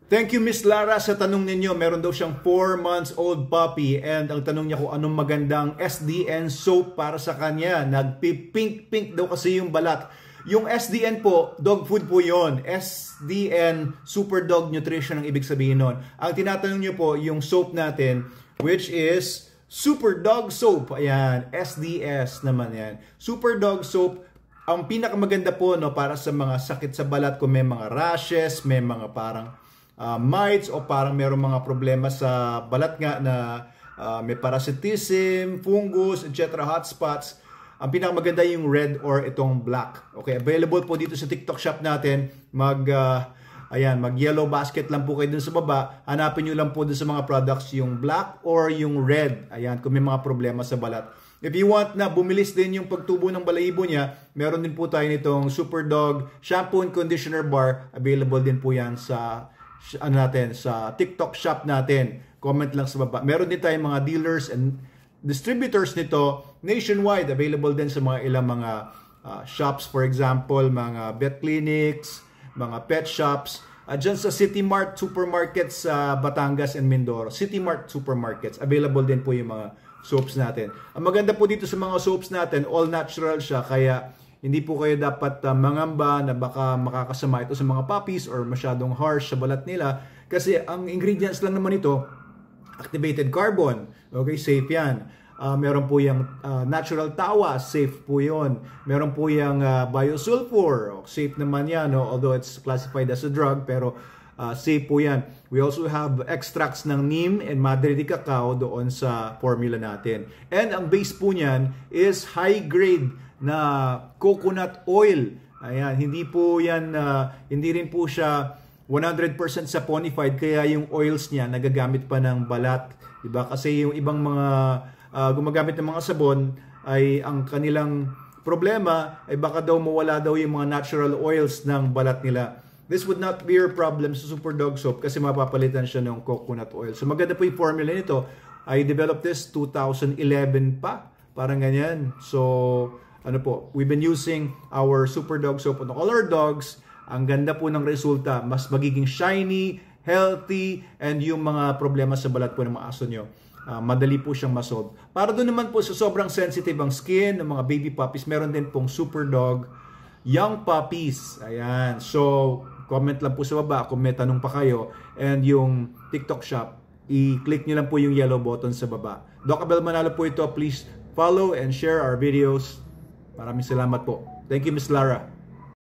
Thank you, Miss Lara, sa tanong ninyo. Meron daw siyang 4 months old puppy and ang tanong niya kung anong magandang SDN soap para sa kanya. Nagpipink-pink daw kasi yung balat. Yung SDN po, dog food po yon. SDN, Super Dog Nutrition ang ibig sabihin nun. Ang tinatanong niyo po, yung soap natin, which is Super Dog Soap. Ayan, SDS naman yan. Super Dog Soap, ang pinakamaganda po no, para sa mga sakit sa balat, kung may mga rashes, may mga parang mites o parang mayroong mga problema sa balat nga na may parasitism, fungus, etc., hotspots. Ang pinakamaganda yung red or itong black. Okay, available po dito sa TikTok shop natin. Mag yellow basket lang po kayo dun sa baba. Hanapin nyo lang po dun sa mga products yung black or yung red. Ayan, kung may mga problema sa balat. If you want na bumilis din yung pagtubo ng balahibo niya, meron din po tayo nitong Super Dog Shampoo and Conditioner Bar. Available din po yan sa sa TikTok shop natin. Comment lang sa baba. Meron din tayong mga dealers and distributors nito nationwide. Available din sa mga ilang mga shops, for example, mga vet clinics, mga pet shops. Dyan sa City Mart supermarkets sa Batangas and Mindoro. City Mart supermarkets. Available din po yung mga soaps natin. Ang maganda po dito sa mga soaps natin, all natural siya, kaya hindi po kayo dapat mangamba na baka makakasama ito sa mga puppies or masyadong harsh sa balat nila. Kasi ang ingredients lang naman ito, activated carbon. Okay, safe yan. Meron po yung natural tawa, safe po yun. Meron po yung biosulfur, safe naman yan. No? Although it's classified as a drug, pero safe po yan. We also have extracts ng neem and madre de cacao doon sa formula natin. And ang base po niyan is high grade na coconut oil. Ayan, hindi po yan, hindi rin po siya 100% saponified, kaya yung oils niya nagagamit pa ng balat. Diba? Kasi yung ibang mga gumagamit ng mga sabon ay ang kanilang problema ay baka daw mawala daw yung mga natural oils ng balat nila. This would not be your problem sa Super Dog Soap kasi mapapalitan siya ng coconut oil. So maganda po yung formula nito. I developed this 2011 pa. Parang ganyan. So ano po, we've been using our Super Dog Soap on all our dogs. Ang ganda po ng resulta. Mas magiging shiny, healthy, and yung mga problema sa balat po ng mga aso nyo, madali po siyang masolve. Para doon naman po sa sobrang sensitive ang skin ng mga baby puppies, meron din pong Super Dog Young Puppies. Ayan. So, comment lang po sa baba kung may tanong pa kayo. And yung TikTok shop, i-click nyo lang po yung yellow button sa baba. Doc Abel Manalo po ito. Please follow and share our videos. Maraming salamat po. Thank you, Miss Lara.